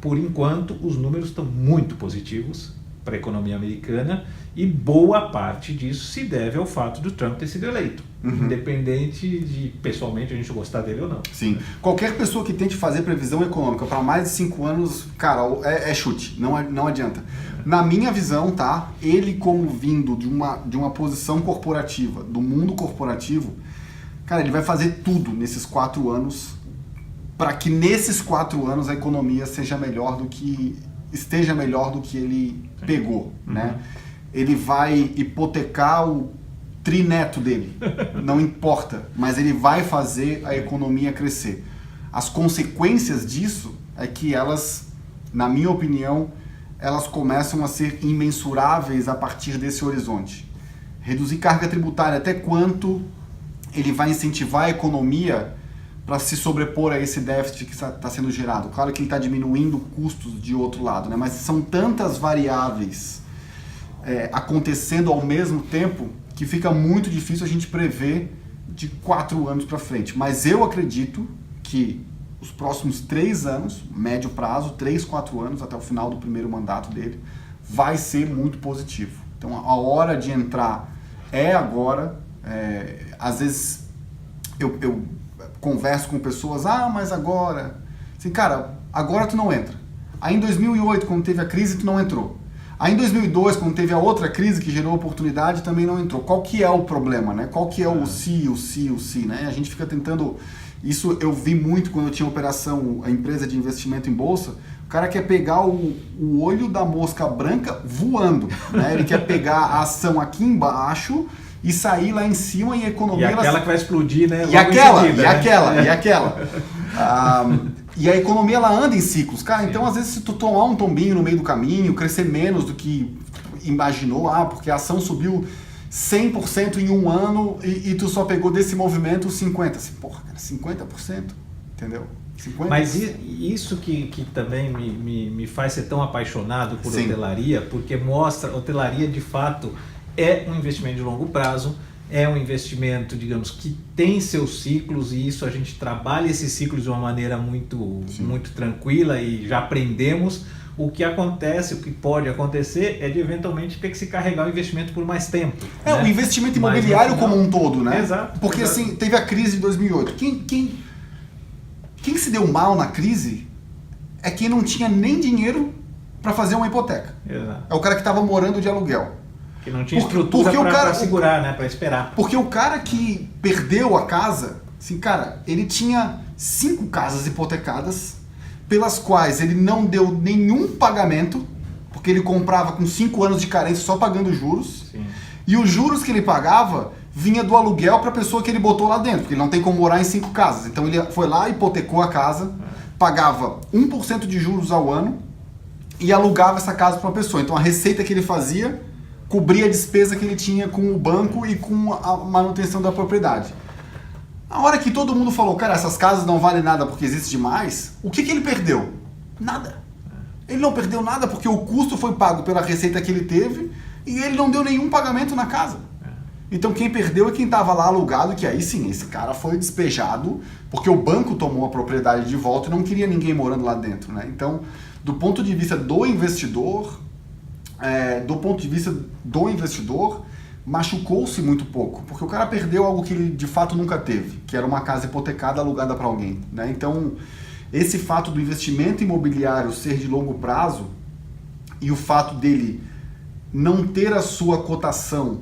por enquanto, os números estão muito positivos para a economia americana e boa parte disso se deve ao fato do Trump ter sido eleito, independente de pessoalmente a gente gostar dele ou não. Sim. Qualquer pessoa que tente fazer previsão econômica para mais de 5 anos, cara, é chute, não adianta. Na minha visão, tá? Ele como vindo de uma posição corporativa, do mundo corporativo, cara, ele vai fazer tudo nesses 4 anos para que nesses 4 anos a economia esteja melhor do que ele pegou, né? Ele vai hipotecar o trineto dele, não importa, mas ele vai fazer a economia crescer. As consequências disso é que elas, na minha opinião, elas começam a ser imensuráveis a partir desse horizonte. Reduzir carga tributária, até quanto ele vai incentivar a economia para se sobrepor a esse déficit que está sendo gerado. Claro que ele está diminuindo custos de outro lado, né? Mas são tantas variáveis acontecendo ao mesmo tempo que fica muito difícil a gente prever de 4 anos para frente. Mas eu acredito que os próximos 3 anos, médio prazo, 3, 4 anos, até o final do primeiro mandato dele, vai ser muito positivo. Então a hora de entrar é agora. Às vezes eu converso com pessoas, mas agora... Assim, cara, agora tu não entra. Aí em 2008, quando teve a crise, tu não entrou. Aí em 2002, quando teve a outra crise que gerou oportunidade, também não entrou. Qual que é o problema, né? Qual que é o se, né? A gente fica tentando... Isso eu vi muito quando eu tinha operação, a empresa de investimento em bolsa. O cara quer pegar o olho da mosca branca voando, né? Ele quer pegar a ação aqui embaixo e sair lá em cima e a economia... E aquela que vai explodir, né? E aquela. E a economia, ela anda em ciclos. Cara, então às vezes se tu tomar um tombinho no meio do caminho, crescer menos do que imaginou, porque a ação subiu 100% em um ano e tu só pegou desse movimento 50%. Assim, porra, cara, 50%, entendeu? 50%. Mas isso que também me faz ser tão apaixonado por hotelaria, porque mostra, hotelaria de fato é um investimento de longo prazo, é um investimento, digamos, que tem seus ciclos, e isso a gente trabalha esses ciclos de uma maneira muito tranquila, e já aprendemos. O que acontece, o que pode acontecer é de eventualmente ter que se carregar o investimento por mais tempo. O investimento imobiliário como um todo, né? Exato. Porque assim, teve a crise de 2008. Quem se deu mal na crise é quem não tinha nem dinheiro para fazer uma hipoteca. Exato. É o cara que estava morando de aluguel. Que não tinha estrutura para segurar, né? Para esperar. Porque o cara que perdeu a casa, assim, cara, ele tinha 5 casas hipotecadas, pelas quais ele não deu nenhum pagamento, porque ele comprava com 5 anos de carência só pagando juros. Sim. E os juros que ele pagava vinha do aluguel para a pessoa que ele botou lá dentro, porque ele não tem como morar em 5 casas. Então ele foi lá, hipotecou a casa, pagava 1% de juros ao ano e alugava essa casa para uma pessoa. Então a receita que ele fazia cobria a despesa que ele tinha com o banco e com a manutenção da propriedade. A hora que todo mundo falou, cara, essas casas não valem nada porque existe demais, o que ele perdeu? Nada. Ele não perdeu nada porque o custo foi pago pela receita que ele teve e ele não deu nenhum pagamento na casa. Então quem perdeu é quem estava lá alugado, que aí sim, esse cara foi despejado porque o banco tomou a propriedade de volta e não queria ninguém morando lá dentro, né? Então, do ponto de vista do investidor, machucou-se muito pouco, porque o cara perdeu algo que ele de fato nunca teve, que era uma casa hipotecada alugada para alguém, né? Então, esse fato do investimento imobiliário ser de longo prazo e o fato dele não ter a sua cotação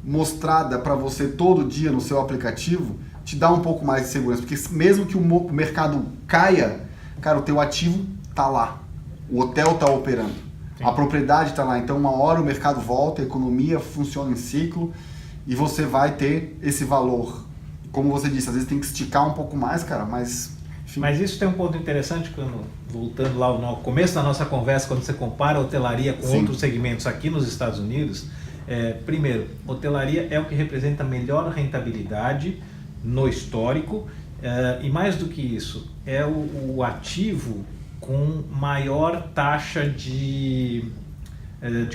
mostrada para você todo dia no seu aplicativo, te dá um pouco mais de segurança, porque mesmo que o mercado caia, cara, o teu ativo tá lá, o hotel tá operando. Sim. A propriedade está lá, então uma hora o mercado volta, a economia funciona em ciclo e você vai ter esse valor. Como você disse, às vezes tem que esticar um pouco mais, cara, mas... Enfim. Mas isso tem um ponto interessante, voltando lá no começo da nossa conversa, quando você compara a hotelaria com outros segmentos aqui nos Estados Unidos. Primeiro, hotelaria é o que representa a melhor rentabilidade no histórico, e mais do que isso, é o ativo com maior taxa de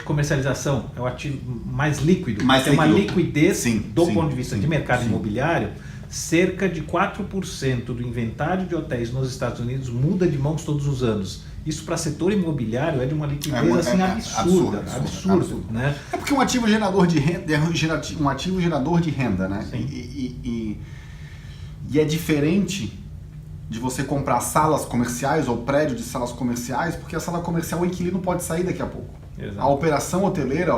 comercialização, é o ativo mais líquido, tem uma liquidez do ponto de vista de mercado imobiliário. Cerca de 4% do inventário de hotéis nos Estados Unidos muda de mãos todos os anos. Isso para setor imobiliário é de uma liquidez absurda, absurdo, né? É porque um ativo gerador de renda é um ativo gerador de renda, né? E é diferente de você comprar salas comerciais ou prédio de salas comerciais, porque a sala comercial o inquilino pode sair daqui a pouco. Exato. A operação hoteleira...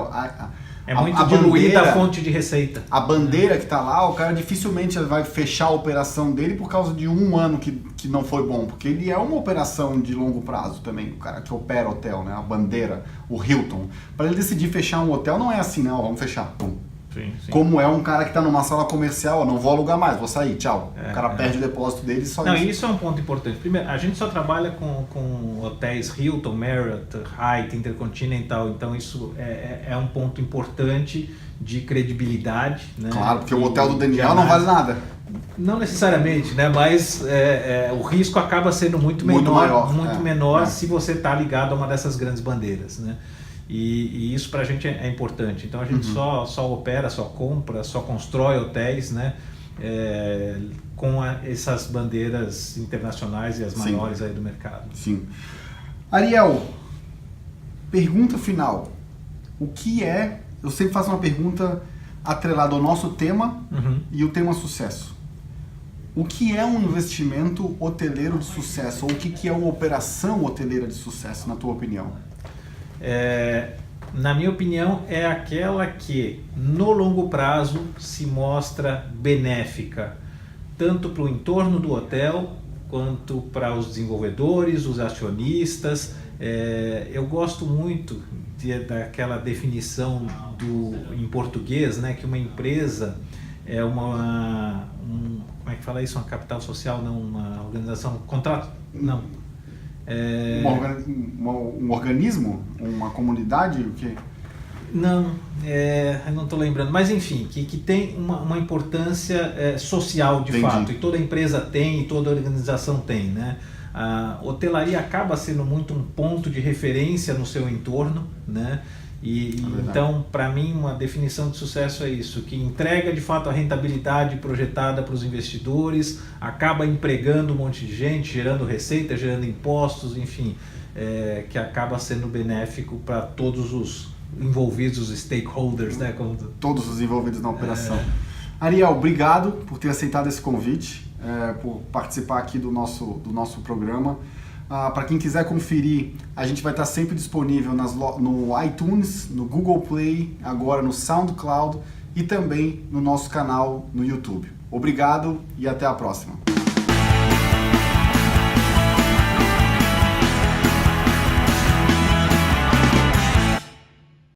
É muito diluída a fonte de receita. A bandeira que está lá, o cara dificilmente vai fechar a operação dele por causa de um ano que não foi bom, porque ele é uma operação de longo prazo também, o cara que opera hotel, né? A bandeira, o Hilton. Para ele decidir fechar um hotel não é assim, não, vamos fechar, pum. Sim. Como é um cara que está numa sala comercial, não vou alugar mais, vou sair, tchau. O cara perde o depósito dele e só isso. Isso é um ponto importante. Primeiro, a gente só trabalha com hotéis Hilton, Marriott, Hyatt, Intercontinental, então isso é um ponto importante de credibilidade, né? Claro, porque o hotel do Daniel não vale nada. Não necessariamente, né? Mas o risco acaba sendo muito menor menor se você está ligado a uma dessas grandes bandeiras, né? E isso para a gente é importante. Então a gente só opera, só compra, só constrói hotéis, né? Com essas bandeiras internacionais e as maiores aí do mercado. Sim. Ariel, pergunta final. O que é... Eu sempre faço uma pergunta atrelada ao nosso tema e o tema sucesso. O que é um investimento hoteleiro de sucesso? Ou o que é uma operação hoteleira de sucesso, na tua opinião? Na minha opinião, é aquela que, no longo prazo, se mostra benéfica, tanto para o entorno do hotel, quanto para os desenvolvedores, os acionistas. Eu gosto muito daquela definição em português, né, que uma empresa é como é que fala isso? Uma capital social, não, uma organização, contrato, não. Um organismo? Uma comunidade? O quê? Não, eu não estou lembrando, mas enfim, que tem uma importância social de fato, e toda empresa tem, e toda organização tem, né? A hotelaria acaba sendo muito um ponto de referência no seu entorno, né? Então, para mim, uma definição de sucesso é isso, que entrega de fato a rentabilidade projetada para os investidores, acaba empregando um monte de gente, gerando receita, gerando impostos, enfim, que acaba sendo benéfico para todos os envolvidos, os stakeholders, né? Todos os envolvidos na operação. Ariel, obrigado por ter aceitado esse convite, por participar aqui do nosso programa. Para quem quiser conferir, a gente vai estar sempre disponível no iTunes, no Google Play, agora no SoundCloud e também no nosso canal no YouTube. Obrigado e até a próxima.